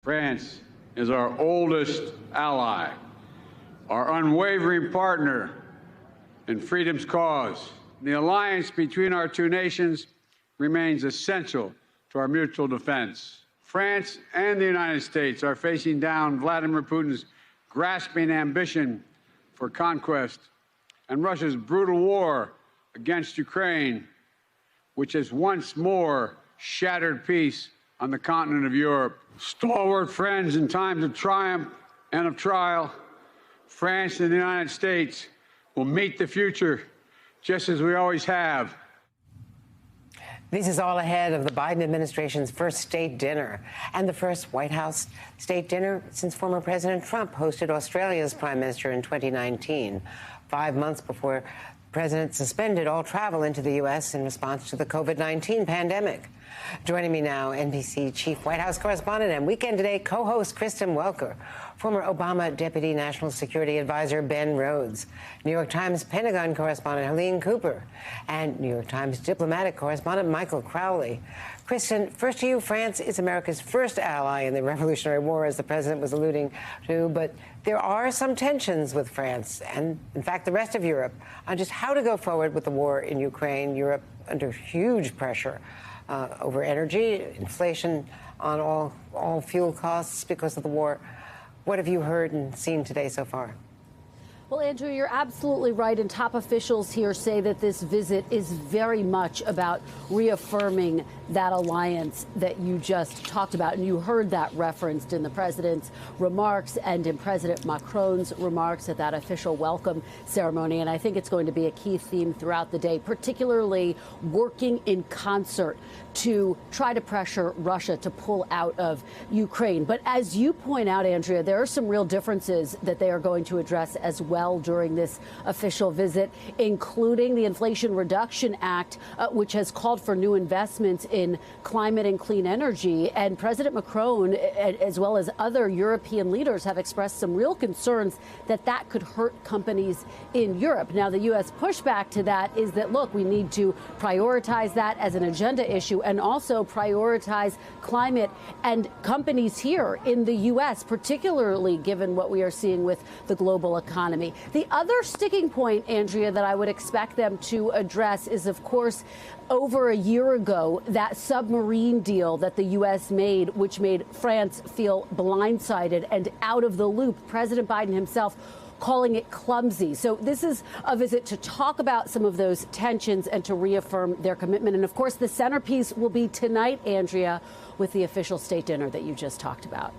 France is our oldest ally, our unwavering partner in freedom's cause. The alliance between our two nations remains essential to our mutual defense. France and the United States are facing down Vladimir Putin's grasping ambition for conquest and Russia's brutal war against Ukraine, which has once more shattered peace on the continent of Europe. Stalwart friends in times of triumph and of trial, France and the United States will meet the future just as we always have. This is all ahead of the Biden administration's first state dinner and the first White House state dinner since former President Trump hosted Australia's prime minister in 2019, 5 months before the president suspended all travel into the U.S. in response to the COVID-19 pandemic. Joining me now, NBC Chief White House Correspondent and Weekend Today co-host Kristen Welker, former Obama Deputy National Security Advisor Ben Rhodes, New York Times Pentagon Correspondent Helene Cooper, and New York Times Diplomatic Correspondent Michael Crowley. Kristen, first to you. France is America's first ally in the Revolutionary War, as the president was alluding to, but there are some tensions with France and, in fact, the rest of Europe on just how to go forward with the war in Ukraine. Europe under huge pressure over energy, inflation on all fuel costs because of the war. What have you heard and seen today so far? Well, Andrew, you're absolutely right. And top officials here say that this visit is very much about reaffirming that alliance that you just talked about. And you heard that referenced in the president's remarks and in President Macron's remarks at that official welcome ceremony. And I think it's going to be a key theme throughout the day, particularly working in concert to try to pressure Russia to pull out of Ukraine. But as you point out, Andrea, there are some real differences that they are going to address as well during this official visit, including the Inflation Reduction Act, which has called for new investments in climate and clean energy. And President Macron, as well as other European leaders, have expressed some real concerns that that could hurt companies in Europe. Now, the U.S. pushback to that is that, look, we need to prioritize that as an agenda issue and also prioritize climate and companies here in the U.S., particularly given what we are seeing with the global economy. The other sticking point, Andrea, that I would expect them to address is, of course, over a year ago, that submarine deal that the U.S. made, which made France feel blindsided and out of the loop. President Biden himself calling it clumsy. So this is a visit to talk about some of those tensions and to reaffirm their commitment. And of course, the centerpiece will be tonight, Andrea, with the official state dinner that you just talked about.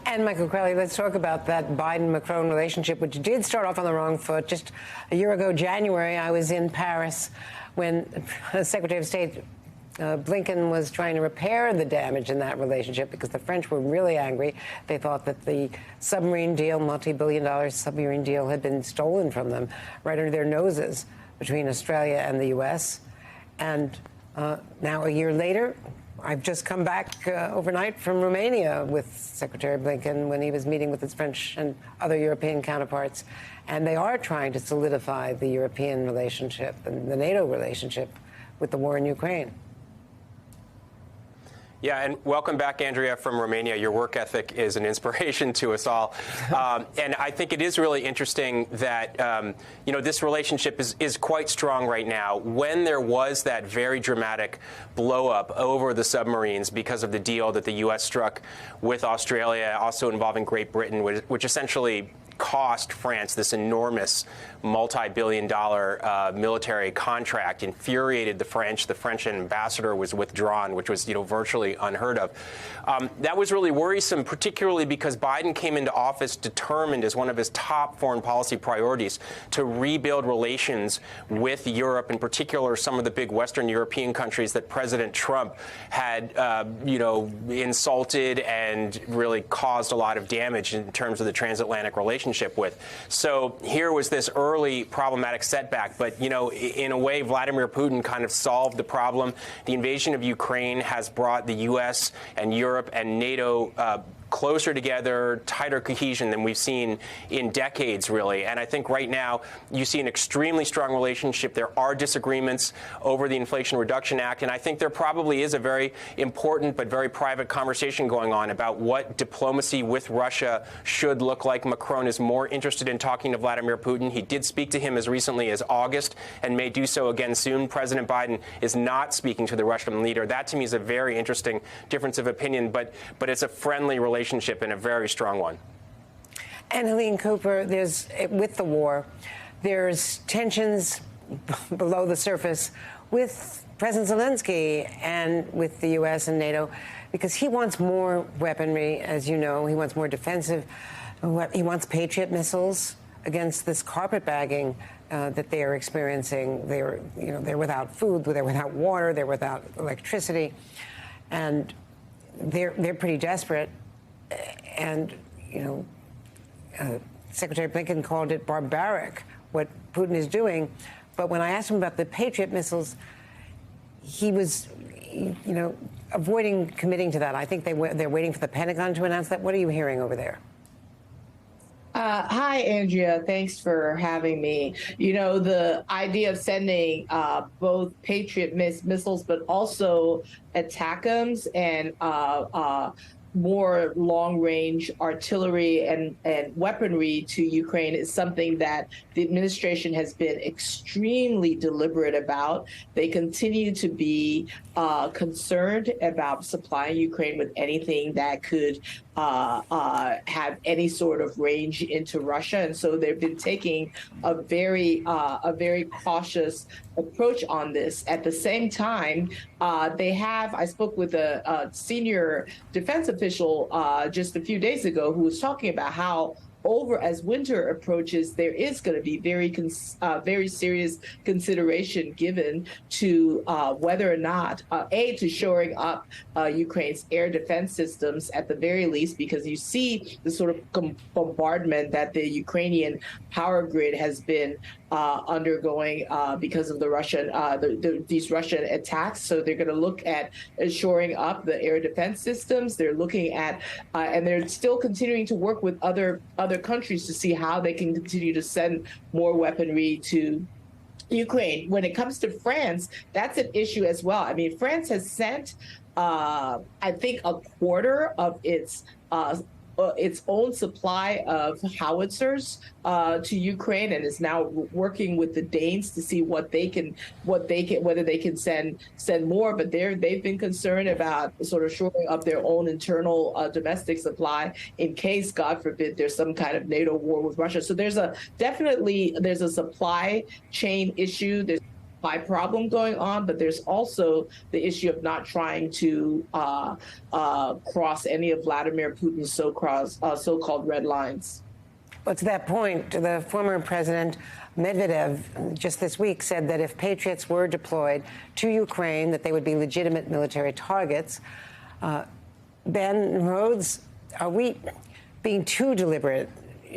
And Michael Crowley, let's talk about that Biden-Macron relationship, which did start off on the wrong foot. Just a year ago, January, I was in Paris when Secretary of State Blinken was trying to repair the damage in that relationship because the French were really angry. They thought that the submarine deal, multi-billion-dollar submarine deal, had been stolen from them right under their noses between Australia and the U.S. And now, a year later, I've just come back overnight from Romania with Secretary Blinken when he was meeting with his French and other European counterparts. And they are trying to solidify the European relationship and the NATO relationship with the war in Ukraine. Yeah, and welcome back, Andrea, from Romania. Your work ethic is an inspiration to us all. And I think it is really interesting that, this relationship is quite strong right now. When there was that very dramatic blow-up over the submarines because of the deal that the U.S. struck with Australia, also involving Great Britain, which essentially cost France this enormous multi-billion-dollar military contract, infuriated the French. The French ambassador was withdrawn, which was, virtually unheard of. That was really worrisome, particularly because Biden came into office determined as one of his top foreign policy priorities to rebuild relations with Europe, in particular some of the big Western European countries that President Trump had, insulted and really caused a lot of damage in terms of the transatlantic relationship with. So here was this early problematic setback. But, in a way, Vladimir Putin kind of solved the problem. The invasion of Ukraine has brought the U.S. and Europe and NATO closer together, tighter cohesion than we've seen in decades, really. And I think right now you see an extremely strong relationship. There are disagreements over the Inflation Reduction Act, and I think there probably is a very important but very private conversation going on about what diplomacy with Russia should look like. Macron is more interested in talking to Vladimir Putin. He did speak to him as recently as August and may do so again soon. President Biden is not speaking to the Russian leader. That, to me, is a very interesting difference of opinion, but it's a friendly relationship and a very strong one. And Helene Cooper, with the war, there's tensions below the surface with President Zelensky and with the U.S. and NATO, because he wants more weaponry, as you know. He wants more defensive. He wants Patriot missiles against this carpetbagging that they are experiencing. They're without food, they're without water, they're without electricity, and they're pretty desperate. And Secretary Blinken called it barbaric what Putin is doing. But when I asked him about the Patriot missiles, he was, avoiding committing to that. I think they're waiting for the Pentagon to announce that. What are you hearing over there? Hi, Andrea. Thanks for having me. The idea of sending both Patriot missiles, but also ATACMS and more long-range artillery and weaponry to Ukraine is something that the administration has been extremely deliberate about. They continue to be concerned about supplying Ukraine with anything that could have any sort of range into Russia, and so they've been taking a very cautious approach on this. At the same time, I spoke with a senior defense official just a few days ago who was talking about how as winter approaches, there is going to be very serious consideration given to whether or not, to shoring up Ukraine's air defense systems at the very least, because you see the sort of bombardment that the Ukrainian power grid has been undergoing because of the Russian these Russian attacks. So they're going to look at shoring up the air defense systems. They're looking at and they're still continuing to work with other countries to see how they can continue to send more weaponry to Ukraine. When it comes to France, that's an issue as well. I mean, France has sent, I think, a quarter of its own supply of howitzers to Ukraine, and is now working with the Danes to see whether they can send more. But they've been concerned about sort of shoring up their own internal domestic supply in case, God forbid, there's some kind of NATO war with Russia. So there's a supply chain issue. There's problem going on, but there's also the issue of not trying to cross any of Vladimir Putin's so-called red lines. Well, to that point, the former President Medvedev just this week said that if Patriots were deployed to Ukraine, that they would be legitimate military targets. Ben Rhodes, are we being too deliberate?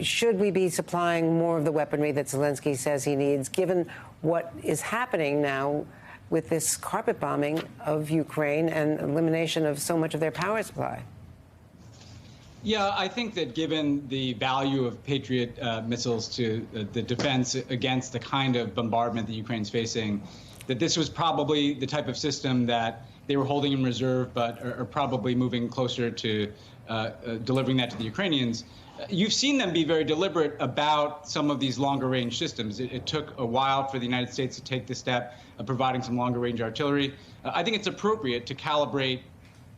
Should we be supplying more of the weaponry that Zelensky says he needs, given what is happening now with this carpet bombing of Ukraine and elimination of so much of their power supply? Yeah, I think that given the value of Patriot missiles to the defense against the kind of bombardment that Ukraine's facing, that this was probably the type of system that they were holding in reserve, but are probably moving closer to delivering that to the Ukrainians. You've seen them be very deliberate about some of these longer-range systems. It took a while for the United States to take the step of providing some longer-range artillery. I think it's appropriate to calibrate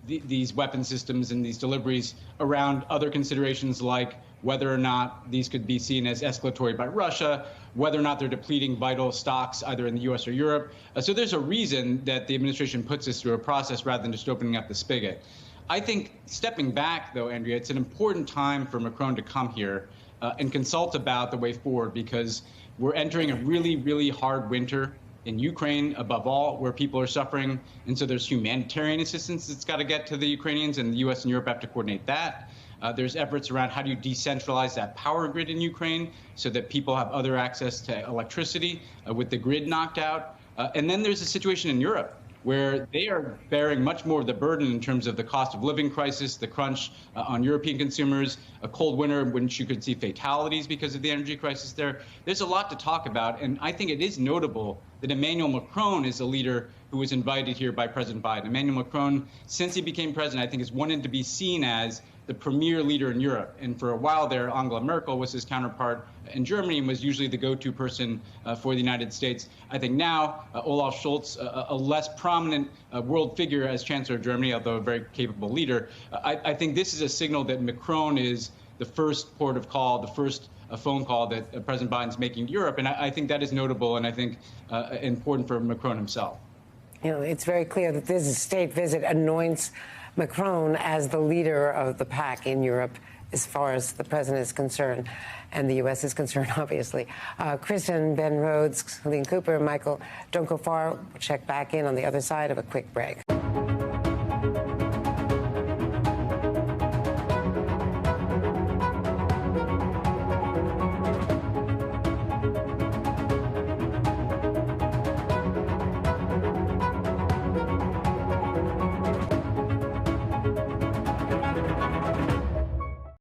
these weapon systems and these deliveries around other considerations, like whether or not these could be seen as escalatory by Russia, whether or not they're depleting vital stocks either in the U.S. or Europe. So there's a reason that the administration puts this through a process rather than just opening up the spigot. I think stepping back, though, Andrea, it's an important time for Macron to come here and consult about the way forward, because we're entering a really, really hard winter in Ukraine, above all, where people are suffering. And so there's humanitarian assistance that's got to get to the Ukrainians, and the U.S. and Europe have to coordinate that. There's efforts around how do you decentralize that power grid in Ukraine so that people have other access to electricity with the grid knocked out. And then there's a situation in Europe where they are bearing much more of the burden in terms of the cost of living crisis, the crunch on European consumers, a cold winter in which you could see fatalities because of the energy crisis there. There's a lot to talk about, and I think it is notable that Emmanuel Macron is a leader who was invited here by President Biden. Emmanuel Macron, since he became president, I think has wanted to be seen as the premier leader in Europe. And for a while there, Angela Merkel was his counterpart in Germany and was usually the go-to person for the United States. I think now Olaf Scholz, a less prominent world figure as Chancellor of Germany, although a very capable leader, I think this is a signal that Macron is the first port of call, the first phone call that President Biden's making to Europe. And I think that is notable and I think important for Macron himself. You know, it's very clear that this state visit anoints Macron as the leader of the pack in Europe as far as the president is concerned and the U.S. is concerned, obviously. Kristen, Ben Rhodes, Helene Cooper, Michael, don't go far. We'll check back in on the other side of a quick break.